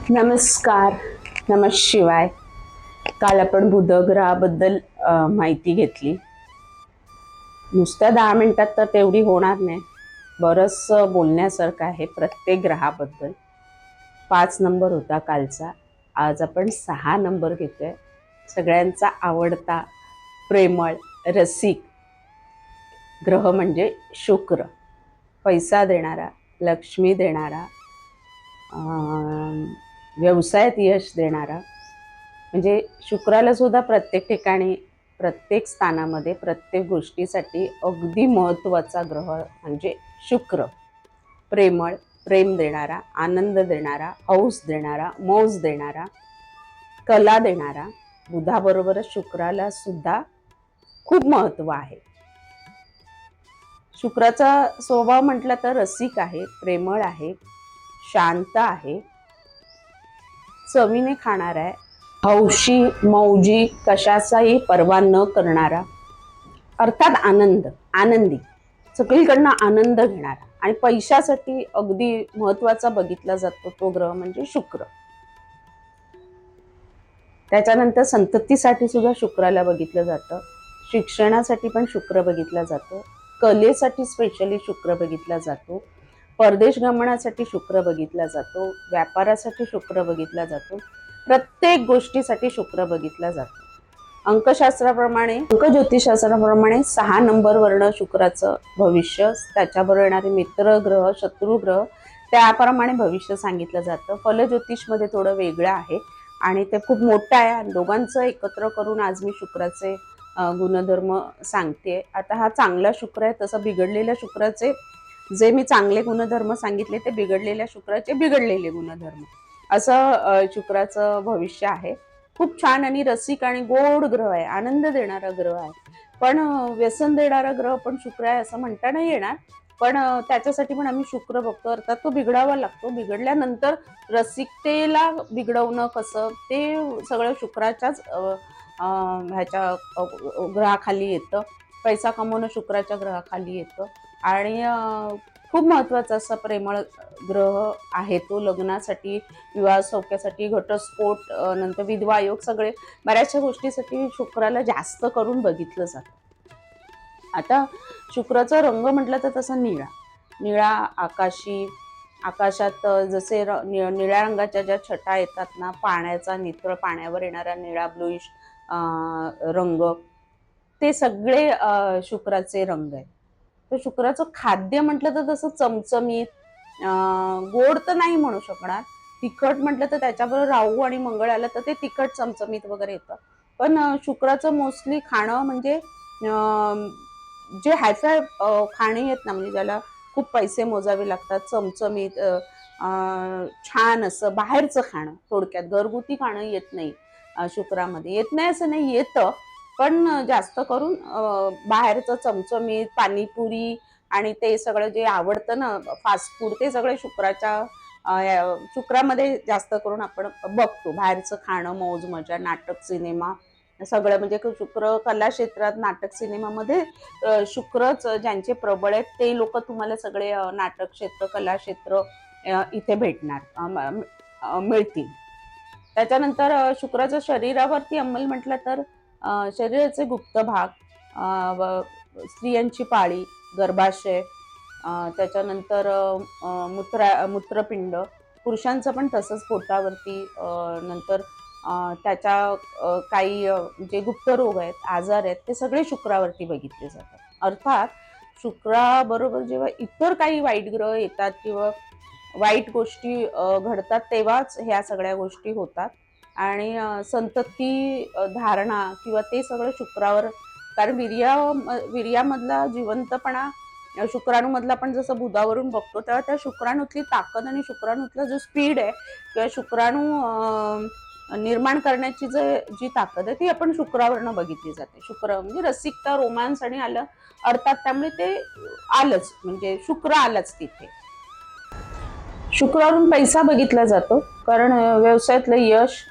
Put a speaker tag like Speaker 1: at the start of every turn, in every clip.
Speaker 1: नमस्कार. नमः शिवाय. काल आपण बुधग्रहाबद्दल माहिती घेतली. नुसत्या 10 मिनिटात तर तेवढी होणार नाही. बरंच बोलण्यासारखं आहे प्रत्येक ग्रहाबद्दल. 5 नंबर होता कालचा. आज आपण 6 नंबर घेतोय. सगळ्यांचा आवडता, प्रेमळ, रसिक ग्रह म्हणजे शुक्र. पैसा देणारा, लक्ष्मी देणारा, व्यवसायात यश देणारा, म्हणजे शुक्राला सुद्धा प्रत्येक ठिकाणी, प्रत्येक स्थानामध्ये, प्रत्येक गोष्टीसाठी अगदी महत्त्वाचा ग्रह म्हणजे शुक्र. प्रेमळ, प्रेम देणारा, आनंद देणारा, हौस देणारा, मौज देणारा, कला देणारा. बुधाबरोबरच शुक्राला सुद्धा खूप महत्त्व आहे. शुक्राचा स्वभाव म्हटलं तर रसिक आहे, प्रेमळ आहे, शांत आहे, चवीने खाणारा आहे, हौशी मौजी, कशाचाही पर्वा न करणारा, अर्थात आनंदी, सगळीकडनं आनंद घेणारा आणि पैशासाठी अगदी महत्वाचा बघितला जातो तो ग्रह म्हणजे शुक्र. त्याच्यानंतर संततीसाठी सुद्धा शुक्राला बघितलं जातं, शिक्षणासाठी पण शुक्र बघितला जातो, कलेसाठी स्पेशली शुक्र बघितला जातो, परदेश गमनासाठी शुक्र बघितला जातो, व्यापारासाठी शुक्र बघितला जातो, प्रत्येक गोष्टीसाठी शुक्र बघितला जातो. अंकशास्त्राप्रमाणे, अंकज्योतिषशास्त्राप्रमाणे 6 नंबर शुक्राचं भविष्य, त्याच्याबरोबर येणारे मित्र ग्रह, शत्रू ग्रह, त्याप्रमाणे भविष्य सांगितलं जातं. फलज्योतिषमध्ये थोडं वेगळं आहे आणि ते खूप मोठं आहे. दोघांचं एकत्र करून आज मी शुक्राचे गुणधर्म सांगते. आता हा चांगला शुक्र आहे, तसं बिघडलेल्या शुक्राचे जे मी चांगले गुणधर्म सांगितले ते बिघडलेल्या शुक्राचे बिघडलेले गुणधर्म, असं शुक्राचं भविष्य आहे. खूप छान आणि रसिक आणि गोड ग्रह आहे, आनंद देणारा ग्रह आहे, पण व्यसन देणारा ग्रह पण शुक्र आहे असं म्हणता नाही येणार. पण त्याच्यासाठी पण आम्ही शुक्र बघतो, अर्थात तो बिघडावा लागतो. बिघडल्यानंतर रसिकतेला बिघडवणं कसं, ते सगळं शुक्राच्याच ह्याच्या ग्रहाखाली येतं. पैसा कमवणं शुक्राच्या ग्रहाखाली येतं आणि खूप महत्त्वाचा असा प्रेमळ ग्रह आहे तो. लग्नासाठी, विवाह सौख्यासाठी, घटस्फोट, नंतर विधवा योग, सगळे बऱ्याचशा गोष्टीसाठी शुक्राला जास्त करून बघितलं जातं. आता शुक्राचा रंग म्हटलं तर तसा निळा आकाशी, आकाशात जसे निळ्या रंगाच्या ज्या छटा येतात ना, पाण्याचा, नितळ पाण्यावर येणारा निळा ब्लूइश रंग, ते सगळे शुक्राचे रंग आहेत. तर शुक्राचं खाद्य म्हटलं तर तसं चमचमीत, गोड तर नाही म्हणू शकणार. तिखट म्हटलं तर त्याच्याबरोबर राहू आणि मंगळ आलं तर ते तिखट चमचमीत वगैरे येतं. पण शुक्राचं मोस्टली खाणं म्हणजे जे हायफाय खाणे आहेत ना, म्हणजे ज्याला खूप पैसे मोजावे लागतात, चमचमीत, छान असं बाहेरचं खाणं, थोडक्यात घरगुती खाणं येत नाही शुक्रामध्ये. येत नाही असं नाही, येतं, पण जास्त करून बाहेरचं चमचमीत, पाणीपुरी आणि ते सगळं जे आवडतं ना फास्ट फूड, ते सगळे शुक्रामध्ये जास्त करून आपण बघतो. बाहेरचं खाणं, मौज मजा, नाटक, सिनेमा, सगळं म्हणजे शुक्र कला क्षेत्रात, नाटक सिनेमामध्ये शुक्रच ज्यांचे प्रबळ आहेत ते लोक तुम्हाला सगळे नाटक क्षेत्र, कला क्षेत्र इथे भेटणार, मिळतील. त्याच्यानंतर शुक्राचं शरीरावरती अंमल म्हटलं तर शरीराचे गुप्त भाग, स्त्रियांची पाळी, गर्भाशय, त्याच्यानंतर मूत्रपिंड, पुरुषांचं पण तसंच पोटावरती, नंतर त्याच्या काही जे गुप्त रोग आहेत, आजार आहेत, ते सगळे शुक्रावरती बघितले जातात. अर्थात शुक्राबरोबर जेव्हा इतर काही वाईट ग्रह येतात किंवा वाईट गोष्टी घडतात, तेव्हाच ह्या सगळ्या गोष्टी होतात आणि संतती धारणा किंवा ते सगळं शुक्रावर, कारण वीर्यामधला जिवंतपणा शुक्राणूमधला पण जसं बुधावरून बघतो, तेव्हा त्या शुक्राणूतली ताकद आणि शुक्राणूतला जो स्पीड आहे किंवा शुक्राणू निर्माण करण्याची जी ताकद आहे ती आपण शुक्रावरनं बघितली जाते. शुक्र म्हणजे रसिकता, रोमांस आणि आलं, अर्थात त्यामुळे ते आलंच, म्हणजे शुक्र आलंच तिथे. शुक्रावरून पैसा बघितला जातो, कारण व्यवसायातलं यश,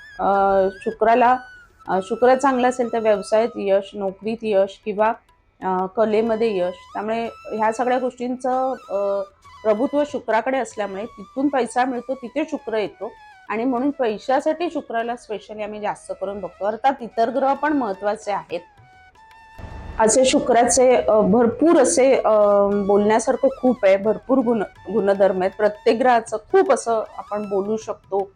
Speaker 1: शुक्र चांगला असेल तर व्यवसायात यश, नोकरीत यश किंवा कलेमध्ये यश. त्यामुळे ह्या सगळ्या गोष्टींचं प्रभुत्व शुक्राकडे असल्यामुळे तिथून पैसा मिळतो, तिथे शुक्र येतो आणि म्हणून पैशासाठी शुक्राला स्पेशली आम्ही जास्त करून बघतो. अर्थात इतर ग्रह पण महत्वाचे आहेत. असे शुक्राचे भरपूर असे बोलण्यासारखं खूप आहे, भरपूर गुणधर्म आहेत. प्रत्येक ग्रहाचं खूप असं आपण बोलू शकतो,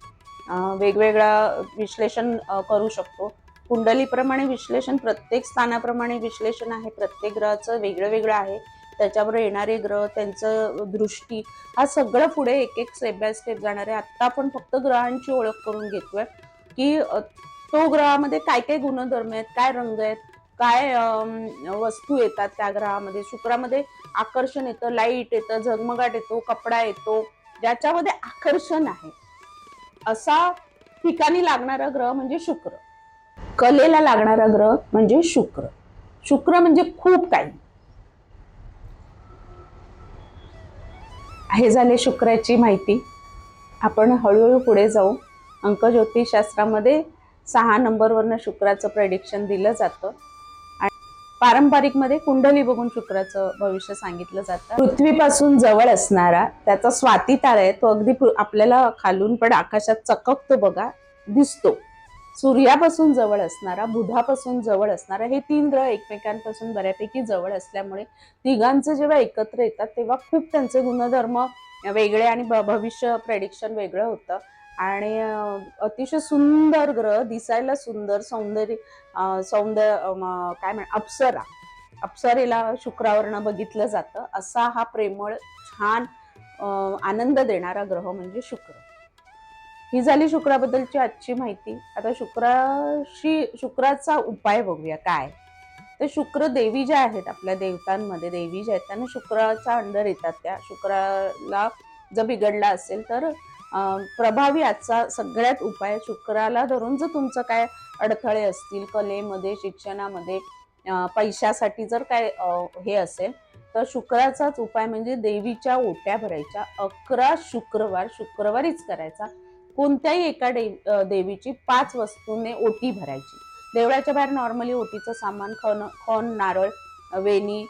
Speaker 1: वेगवेगळा विश्लेषण करू शकतो. कुंडलीप्रमाणे विश्लेषण, प्रत्येक स्थानाप्रमाणे विश्लेषण आहे, प्रत्येक ग्रहाचं वेगळं वेगळं आहे. त्याच्यावर येणारे ग्रह, त्यांचं दृष्टी, हा सगळं पुढे एक एक स्टेप बाय स्टेप जाणार आहे. आत्ता आपण फक्त ग्रहांची ओळख करून घेतोय की तो ग्रहामध्ये काय काय गुणधर्म आहेत, काय रंग आहेत, काय वस्तू येतात त्या ग्रहामध्ये. शुक्रामध्ये आकर्षण येतं, लाईट येतं, झगमगाट येतो, कपडा येतो, ज्याच्यामध्ये आकर्षण आहे असा ठिकाणी लागणारा ग्रह म्हणजे शुक्र. कलेला लागणारा ग्रह म्हणजे शुक्र. शुक्र म्हणजे खूप काही. हे झाले शुक्राची माहिती. आपण हळूहळू पुढे जाऊ. अंक ज्योतिषशास्त्रामध्ये 6 नंबरवरनं शुक्राचं प्रेडिक्शन दिलं जातं आणि पारंपरिक मध्ये कुंडली बघून शुक्राचं भविष्य सांगितलं जातं. पृथ्वीपासून जवळ असणारा त्याचा स्वाती तारा आहे, तो अगदी आपल्याला खालून पण आकाशात चककतो बघा, दिसतो. सूर्यापासून जवळ असणारा, बुधापासून जवळ असणारा, हे 3 ग्रह एकमेकांपासून बऱ्यापैकी जवळ असल्यामुळे तिघांचे जेव्हा एकत्र येतात तेव्हा खूप त्यांचे गुणधर्म वेगळे आणि भविष्य प्रेडिक्शन वेगळं होतं. आणि अतिशय सुंदर ग्रह, दिसायला सुंदर, सौंदर्य काय म्हण अप्सरेला शुक्रावरनं बघितलं जातं. असा हा प्रेमळ, छान, आनंद देणारा ग्रह म्हणजे शुक्र. ही झाली शुक्राबद्दलची आजची माहिती. आता शुक्राचा उपाय बघूया काय. तर शुक्र देवी ज्या आहेत, आपल्या देवतांमध्ये देवी ज्या आहेत, त्यांना शुक्राच्या अंडर येतात. त्या शुक्राला जर बिघडला असेल तर प्रभावी आजचा सगळ्यात उपाय, शुक्राला धरून जर तुमचं काय अडथळे असतील कलेमध्ये, शिक्षणामध्ये, पैशासाठी जर काय हे असेल तर शुक्राचाच उपाय म्हणजे देवीच्या ओट्या भरायच्या. 11 शुक्रवारीच करायचा. कोणत्याही एका देवीची 5 वस्तूने ओटी भरायची. देवळाच्या बाहेर नॉर्मली ओटीचं सामान खण, नारळ, वेणी,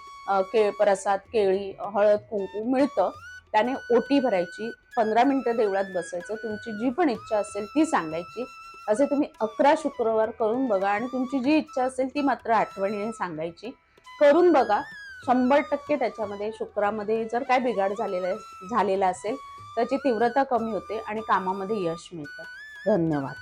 Speaker 1: प्रसाद, केळी, हळद, कुंकू मिळतं. त्याने ओटी भरायची. 15 मिनिटं देवळात बसायचं. तुमची जी पण इच्छा असेल ती सांगायची. असे तुम्ही 11 शुक्रवार करून बघा आणि तुमची जी इच्छा असेल ती मात्र आठवणीने सांगायची. करून बघा. 100% त्याच्यामध्ये शुक्रामध्ये जर काय बिघाड झालेला असेल त्याची तीव्रता कमी होते आणि कामामध्ये यश मिळतं. धन्यवाद.